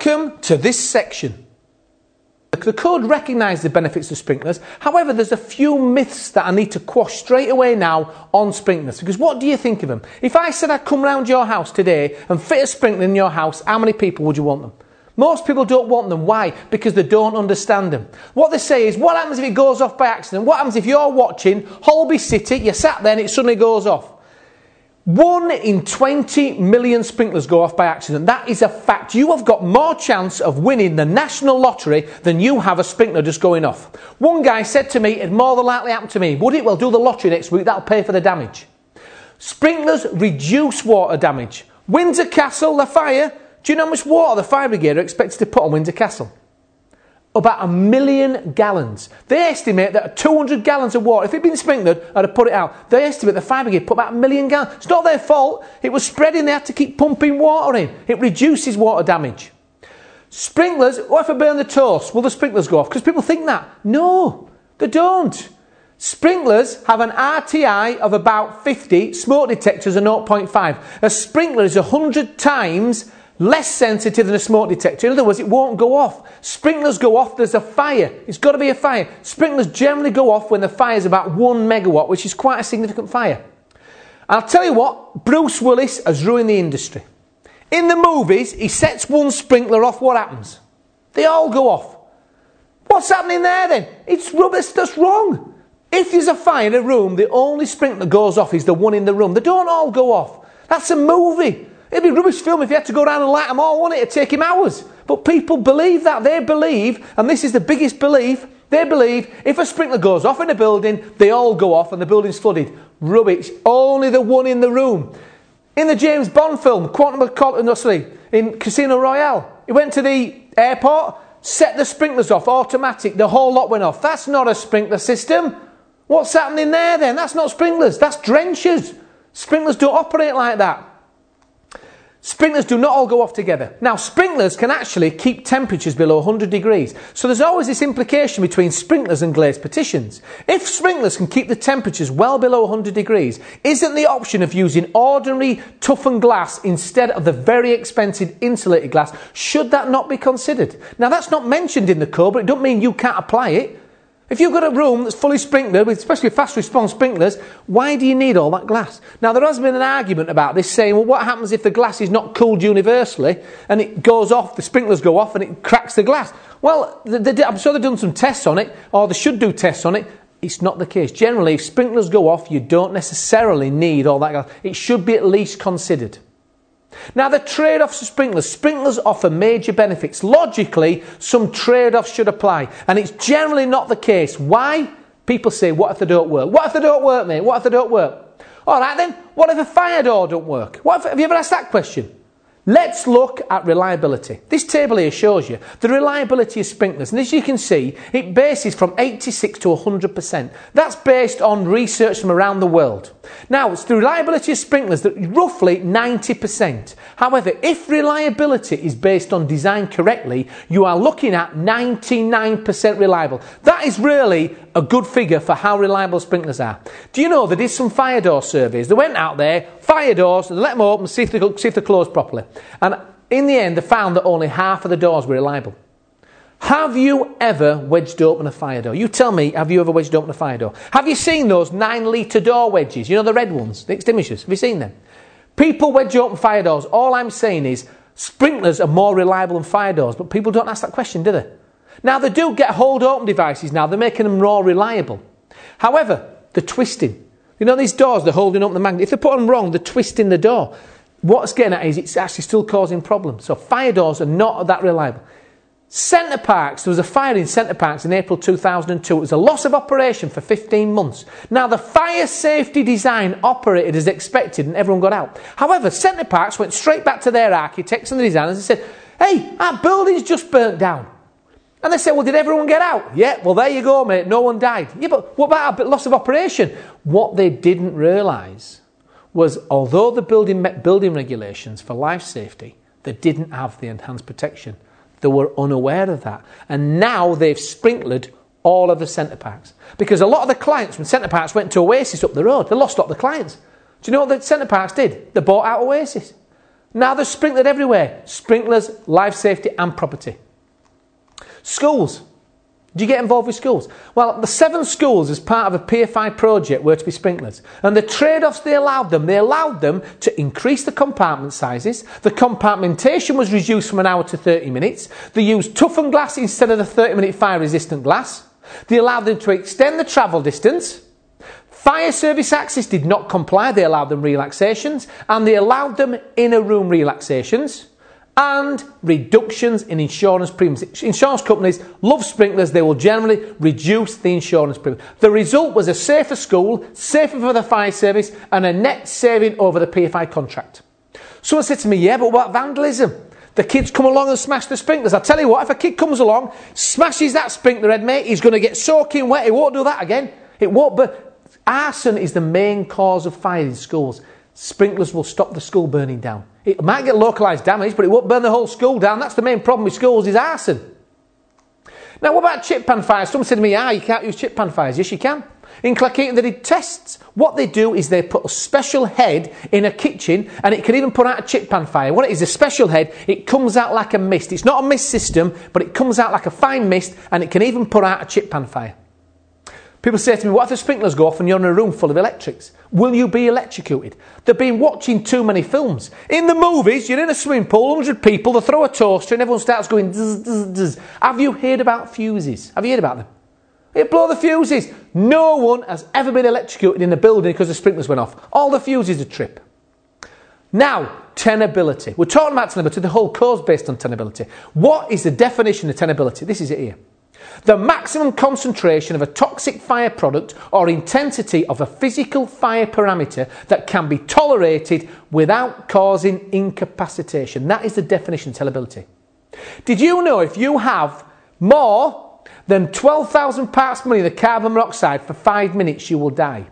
Welcome to this section. The code recognises the benefits of sprinklers. However, there's a few myths that I need to quash straight away now on sprinklers. Because what do you think of them? If I said I'd come round your house today and fit a sprinkler in your house, how many people would you want them? Most people don't want them. Why? Because they don't understand them. What they say is, what happens if it goes off by accident? What happens if you're watching Holby City, you're sat there and it suddenly goes off? 1 in 20 million sprinklers go off by accident. That is a fact. You have got more chance of winning the national lottery than you have a sprinkler just going off. One guy said to me, it'd more than likely happen to me. Would it? Well, do the lottery next week. That'll pay for the damage. Sprinklers reduce water damage. Windsor Castle, the fire. Do you know how much water the fire brigade are expected to put on Windsor Castle? About 1 million gallons. They estimate that 200 gallons of water, if it'd been sprinkled, I'd have put it out. They estimate the fire brigade put about 1 million gallons. It's not their fault. It was spreading. They had to keep pumping water in. It reduces water damage. Sprinklers, what if I burn the toast? Will the sprinklers go off? Because people think that. No, they don't. Sprinklers have an RTI of about 50. Smoke detectors are 0.5. A sprinkler is 100 times less sensitive than a smoke detector. In other words, it won't go off. Sprinklers go off, there's a fire. It's got to be a fire. Sprinklers generally go off when the fire is about 1 megawatt, which is quite a significant fire. I'll tell you what, Bruce Willis has ruined the industry. In the movies, he sets one sprinkler off, what happens? They all go off. What's happening there then? It's rubbish, that's wrong. If there's a fire in a room, the only sprinkler that goes off is the one in the room. They don't all go off. That's a movie. It'd be a rubbish film if you had to go down and light them all, wouldn't it? It'd take him hours. But people believe that. They believe, and this is the biggest belief, they believe if a sprinkler goes off in a building, they all go off and the building's flooded. Rubbish. Only the one in the room. In the James Bond film, in Casino Royale, he went to the airport, set the sprinklers off, automatic, the whole lot went off. That's not a sprinkler system. What's happening there then? That's not sprinklers, that's drenchers. Sprinklers don't operate like that. Sprinklers do not all go off together. Now, sprinklers can actually keep temperatures below 100 degrees. So there's always this implication between sprinklers and glazed partitions. If sprinklers can keep the temperatures well below 100 degrees, isn't the option of using ordinary toughened glass instead of the very expensive insulated glass, should that not be considered? Now, that's not mentioned in the code, but it doesn't mean you can't apply it. If you've got a room that's fully sprinklered, especially fast response sprinklers, why do you need all that glass? Now, there has been an argument about this, saying, well, what happens if the glass is not cooled universally and it goes off, the sprinklers go off and it cracks the glass? Well, I'm sure they've done some tests on it, or they should do tests on it. It's not the case. Generally, if sprinklers go off, you don't necessarily need all that glass. It should be at least considered. Now, the trade-offs of sprinklers. Sprinklers offer major benefits. Logically, some trade-offs should apply. And it's generally not the case. Why? People say, what if they don't work? What if they don't work, mate? What if they don't work? All right, then, what if a fire door don't work? Have you ever asked that question? Let's look at reliability. This table here shows you the reliability of sprinklers. And as you can see, it bases from 86 to 100%. That's based on research from around the world. Now, it's the reliability of sprinklers that roughly 90%. However, if reliability is based on design correctly, you are looking at 99% reliable. That is really a good figure for how reliable sprinklers are. Do you know they did some fire door surveys? They went out there, fire doors, and let them open, see if they're closed properly. And in the end, they found that only half of the doors were reliable. Have you ever wedged open a fire door? You tell me, have you ever wedged open a fire door? Have you seen those 9-litre door wedges? You know, the red ones, the extinguishers. Have you seen them? People wedge open fire doors. All I'm saying is sprinklers are more reliable than fire doors, but people don't ask that question, do they? Now, they do get hold open devices now. They're making them more reliable. However, they're twisting. You know these doors, they're holding up the magnet. If they put them wrong, they're twisting the door. What's getting at is it's actually still causing problems. So fire doors are not that reliable. Centre Parks, there was a fire in Centre Parks in April 2002. It was a loss of operation for 15 months. Now, the fire safety design operated as expected and everyone got out. However, Centre Parks went straight back to their architects and the designers and said, hey, our building's just burnt down. And they said, well, did everyone get out? Yeah, well, there you go, mate, no one died. Yeah, but what about a loss of operation? What they didn't realise was, although the building met building regulations for life safety, they didn't have the enhanced protection. They were unaware of that. And now they've sprinklered all of the Centre Parks. Because a lot of the clients from Centre Parks went to Oasis up the road. They lost a lot of the clients. Do you know what the Centre Parks did? They bought out Oasis. Now they're sprinklered everywhere. Sprinklers, life safety and property. Schools. Do you get involved with schools? Well, the 7 schools as part of a PFI project were to be sprinklers. And the trade-offs they allowed them to increase the compartment sizes. The compartmentation was reduced from an hour to 30 minutes. They used toughened glass instead of the 30-minute fire-resistant glass. They allowed them to extend the travel distance. Fire service access did not comply. They allowed them relaxations. And they allowed them inner room relaxations. And reductions in insurance premiums. Insurance companies love sprinklers. They will generally reduce the insurance premium. The result was a safer school, safer for the fire service, and a net saving over the PFI contract. Someone said to me, yeah, but what vandalism? The kids come along and smash the sprinklers. I tell you what, if a kid comes along, smashes that sprinkler head, mate, he's going to get soaking wet. He won't do that again. It won't. But arson is the main cause of fire in schools. Sprinklers will stop the school burning down. It might get localised damage, but it won't burn the whole school down. That's the main problem with schools, is arson. Now, what about chip pan fires? Someone said to me, you can't use chip pan fires. Yes, you can. In Cleckheaton, they did tests. What they do is they put a special head in a kitchen, and it can even put out a chip pan fire. What it is, a special head, it comes out like a mist. It's not a mist system, but it comes out like a fine mist, and it can even put out a chip pan fire. People say to me, what if the sprinklers go off and you're in a room full of electrics? Will you be electrocuted? They've been watching too many films. In the movies, you're in a swimming pool, 100 people, they throw a toaster and everyone starts going zzz, zzz, zzz. Have you heard about fuses? Have you heard about them? They blow the fuses. No one has ever been electrocuted in a building because the sprinklers went off. All the fuses are trip. Now, tenability. We're talking about tenability. The whole code's based on tenability. What is the definition of tenability? This is it here. The maximum concentration of a toxic fire product or intensity of a physical fire parameter that can be tolerated without causing incapacitation. That is the definition of tenability. Did you know if you have more than 12,000 parts per million of carbon monoxide for 5 minutes, you will die?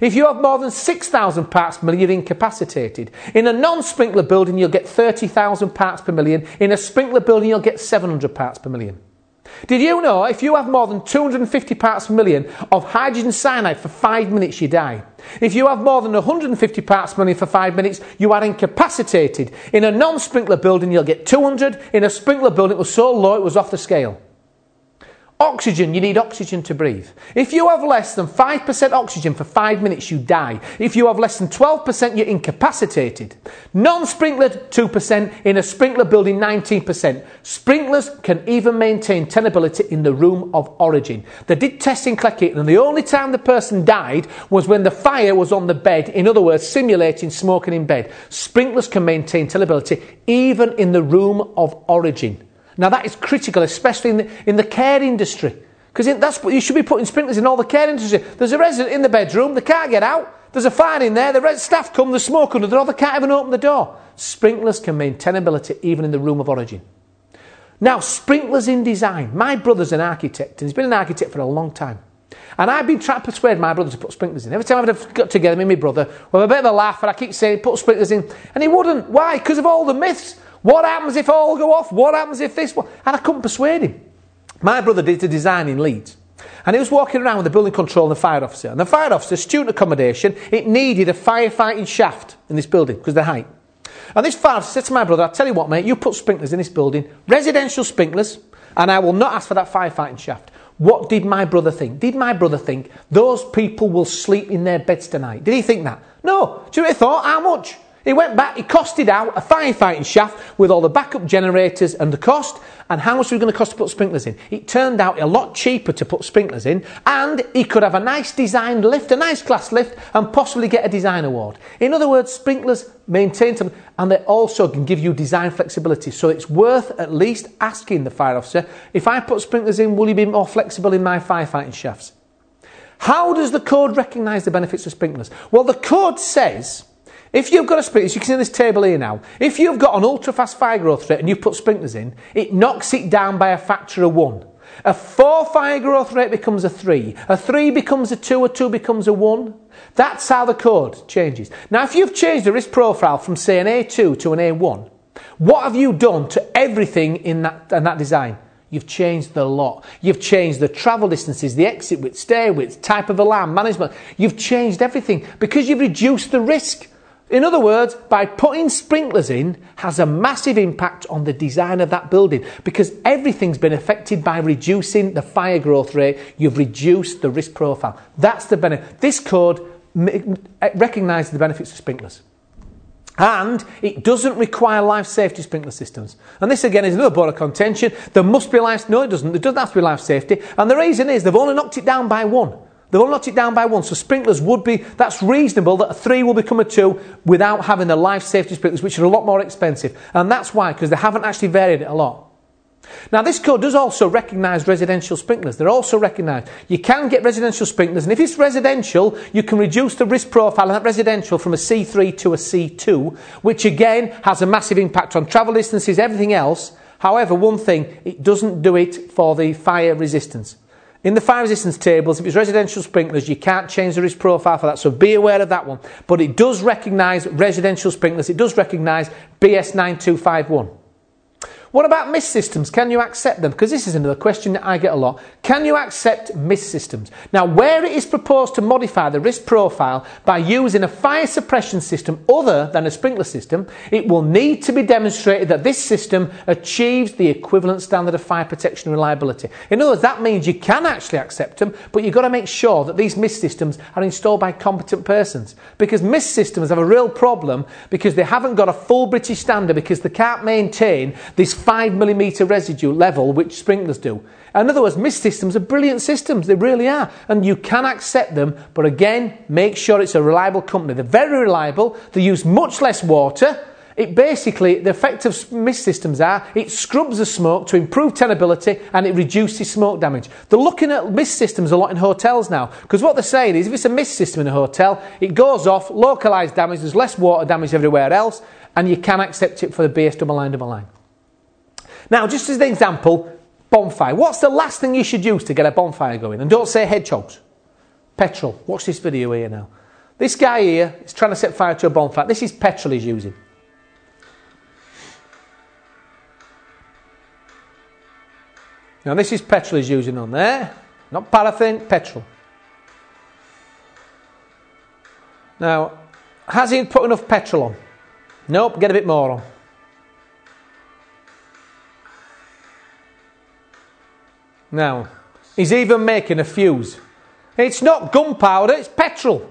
If you have more than 6,000 parts per million, you're incapacitated. In a non-sprinkler building, you'll get 30,000 parts per million. In a sprinkler building, you'll get 700 parts per million. Did you know if you have more than 250 parts per million of hydrogen cyanide for 5 minutes, you die? If you have more than 150 parts per million for 5 minutes, you are incapacitated. In a non-sprinkler building, you'll get 200. In a sprinkler building, it was so low, it was off the scale. Oxygen, you need oxygen to breathe. If you have less than 5% oxygen for 5 minutes, you die. If you have less than 12%, you're incapacitated. Non-sprinklered, 2%. In a sprinkler building, 19%. Sprinklers can even maintain tenability in the room of origin. They did tests in Cleckheaton, and the only time the person died was when the fire was on the bed. In other words, simulating smoking in bed. Sprinklers can maintain tenability even in the room of origin. Now that is critical, especially in the care industry. Because that's what you should be putting sprinklers in all the care industry. There's a resident in the bedroom, they can't get out. There's a fire in there, the staff come, there's smoke under the door, they can't even open the door. Sprinklers can maintain tenability even in the room of origin. Now, sprinklers in design. My brother's an architect, and he's been an architect for a long time. And I've been trying to persuade my brother to put sprinklers in. Every time I've got together with my brother, we have a bit of a laugh, and I keep saying, put sprinklers in. And he wouldn't. Why? Because of all the myths. What happens if all go off? What happens if this? And I couldn't persuade him. My brother did a design in Leeds. And he was walking around with the building control and the fire officer. And the fire officer, student accommodation, it needed a firefighting shaft in this building because of the height. And this fire officer said to my brother, I'll tell you what, mate, you put sprinklers in this building, residential sprinklers, and I will not ask for that firefighting shaft. What did my brother think? Did my brother think those people will sleep in their beds tonight? Did he think that? No. Do you know what he thought? How much? He went back, he costed out a firefighting shaft with all the backup generators and the cost, and how much was it going to cost to put sprinklers in? It turned out a lot cheaper to put sprinklers in, and he could have a nice designed lift, a nice glass lift, and possibly get a design award. In other words, sprinklers maintain them, and they also can give you design flexibility. So it's worth at least asking the fire officer, if I put sprinklers in, will you be more flexible in my firefighting shafts? How does the code recognise the benefits of sprinklers? Well, the code says, if you've got a sprinkler, as you can see in this table here now, if you've got an ultra-fast fire growth rate and you put sprinklers in, it knocks it down by a factor of 1. A 4 fire growth rate becomes a 3. A 3 becomes a 2, a 2 becomes a 1. That's how the code changes. Now, if you've changed the risk profile from, say, an A2 to an A1, what have you done to everything in that design? You've changed the lot. You've changed the travel distances, the exit width, stair width, type of alarm, management. You've changed everything because you've reduced the risk. In other words, by putting sprinklers in has a massive impact on the design of that building because everything's been affected by reducing the fire growth rate. You've reduced the risk profile. That's the benefit. This code recognises the benefits of sprinklers. And it doesn't require life safety sprinkler systems. And this again is another bone of contention. There must be life... No, it doesn't. There doesn't have to be life safety. And the reason is they've only knocked it down by one. They've only knocked it down by one, so sprinklers would be, that's reasonable that a 3 will become a 2 without having the life safety sprinklers, which are a lot more expensive. And that's why, because they haven't actually varied it a lot. Now this code does also recognise residential sprinklers. They're also recognised. You can get residential sprinklers, and if it's residential, you can reduce the risk profile of that residential from a C3 to a C2, which again has a massive impact on travel distances, everything else. However, one thing, it doesn't do it for the fire resistance. In the fire resistance tables, if it's residential sprinklers, you can't change the risk profile for that, so be aware of that one. But it does recognise residential sprinklers, it does recognise BS 9251. What about mist systems? Can you accept them? Because this is another question that I get a lot. Can you accept mist systems? Now, where it is proposed to modify the risk profile by using a fire suppression system other than a sprinkler system, it will need to be demonstrated that this system achieves the equivalent standard of fire protection and reliability. In other words, that means you can actually accept them, but you've got to make sure that these mist systems are installed by competent persons. Because mist systems have a real problem because they haven't got a full British standard because they can't maintain this 5mm residue level which sprinklers do. In other words, mist systems are brilliant systems, they really are, and you can accept them, but again, make sure it's a reliable company. They're very reliable, they use much less water. It basically, the effect of mist systems are, it scrubs the smoke to improve tenability and it reduces smoke damage. They're looking at mist systems a lot in hotels now, because what they're saying is if it's a mist system in a hotel, it goes off, localised damage, there's less water damage everywhere else, and you can accept it for the BS double line. Now, just as an example, bonfire. What's the last thing you should use to get a bonfire going? And don't say hedgehogs. Petrol. Watch this video here now. This guy here is trying to set fire to a bonfire. This is petrol he's using. Now, this is petrol he's using on there. Not paraffin, petrol. Now, has he put enough petrol on? Nope, get a bit more on. Now, he's even making a fuse. It's not gunpowder, it's petrol.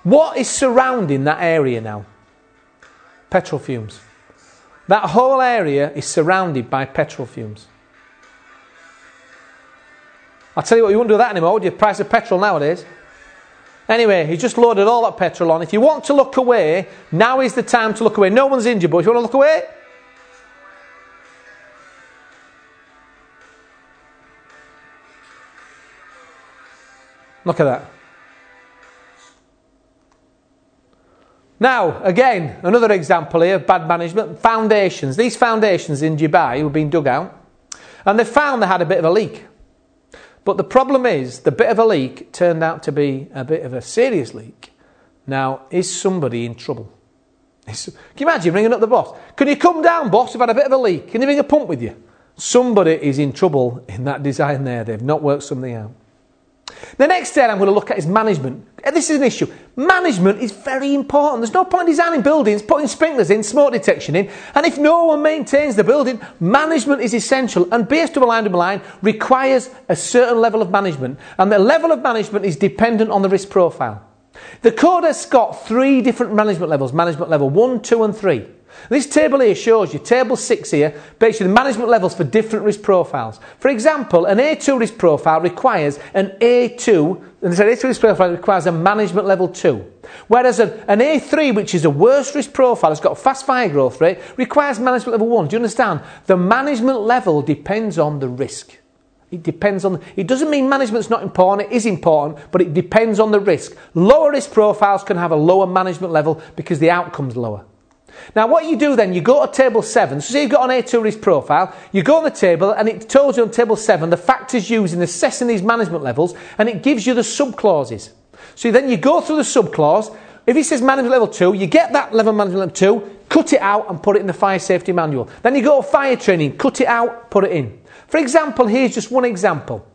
What is surrounding that area now? Petrol fumes. That whole area is surrounded by petrol fumes. I'll tell you what, you wouldn't do that anymore, would you? Price of petrol nowadays. Anyway, he just loaded all that petrol on. If you want to look away, now is the time to look away. No one's injured, but if you want to look away... Look at that. Now, again, another example here of bad management. Foundations. These foundations in Dubai were being dug out and they found they had a bit of a leak. But the problem is the bit of a leak turned out to be a bit of a serious leak. Now, is somebody in trouble? Can you imagine ringing up the boss? Can you come down, boss? We've had a bit of a leak. Can you bring a pump with you? Somebody is in trouble in that design there. They've not worked something out. The next thing I'm going to look at is management. This is an issue. Management is very important. There's no point in designing buildings, putting sprinklers in, smoke detection in, and if no one maintains the building, management is essential. And BS double line requires a certain level of management, and the level of management is dependent on the risk profile. The code has got 3 different management levels, management level 1, 2 and 3. This table here shows you, table 6 here, basically the management levels for different risk profiles. For example, an A2 risk profile requires an A2, and an A2 risk profile requires a management level 2. Whereas an A3, which is a worse risk profile, it's got a fast fire growth rate, requires management level 1. Do you understand? The management level depends on the risk. It depends on, it doesn't mean management's not important, it is important, but it depends on the risk. Lower risk profiles can have a lower management level because the outcome's lower. Now what you do then, you go to table 7, so say you've got an A2 risk profile, you go on the table and it tells you on table 7 the factors used in assessing these management levels and it gives you the sub-clauses. So then you go through the sub-clause, if it says management level 2, you get that level of management level 2, cut it out and put it in the fire safety manual. Then you go to fire training, cut it out, put it in. For example, here's just one example.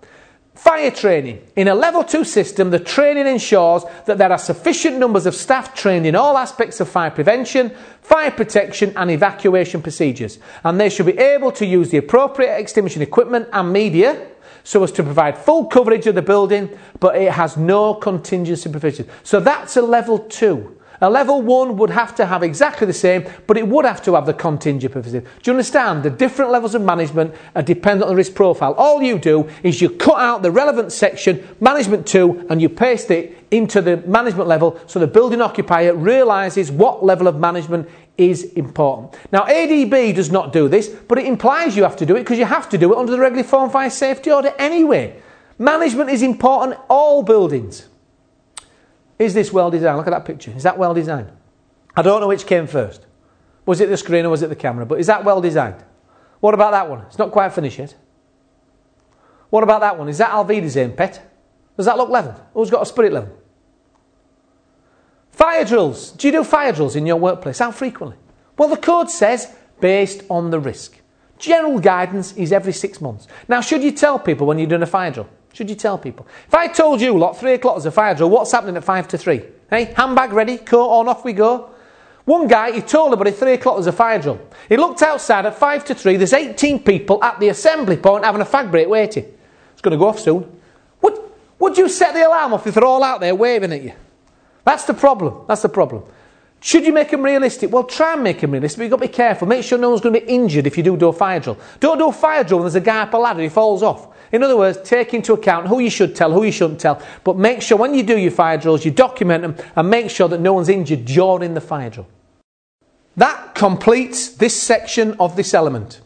Fire training. In a level 2 system, the training ensures that there are sufficient numbers of staff trained in all aspects of fire prevention, fire protection and evacuation procedures, and they should be able to use the appropriate extinguishing equipment and media so as to provide full coverage of the building, but it has no contingency provision. So that's a level 2. A level 1 would have to have exactly the same, but it would have to have the contingency provision. Do you understand? The different levels of management are dependent on the risk profile. All you do is you cut out the relevant section, management 2, and you paste it into the management level so the building occupier realises what level of management is important. Now, ADB does not do this, but it implies you have to do it because you have to do it under the Regulatory Form Fire Safety Order anyway. Management is important in all buildings. Is this well designed? Look at that picture. Is that well designed? I don't know which came first. Was it the screen or was it the camera? But is that well designed? What about that one? It's not quite finished yet. What about that one? Is that Alvida's aim pet? Does that look level? Who's got a spirit level? Fire drills. Do you do fire drills in your workplace? How frequently? Well, the code says based on the risk. General guidance is every 6 months. Now, should you tell people when you're doing a fire drill? Should you tell people? If I told you, lot, 3 o'clock is a fire drill, what's happening at 2 to 3? Hey, handbag ready, coat on, off we go. One guy, he told everybody 3 o'clock was a fire drill. He looked outside at 2 to 3, there's 18 people at the assembly point having a fag break waiting. It's going to go off soon. Would you set the alarm off if they're all out there waving at you? That's the problem. That's the problem. Should you make them realistic? Well, try and make them realistic, but you've got to be careful. Make sure no one's going to be injured if you do a fire drill. Don't do a fire drill and there's a guy up a ladder, he falls off. In other words, take into account who you should tell, who you shouldn't tell, but make sure when you do your fire drills, you document them and make sure that no one's injured during the fire drill. That completes this section of this element.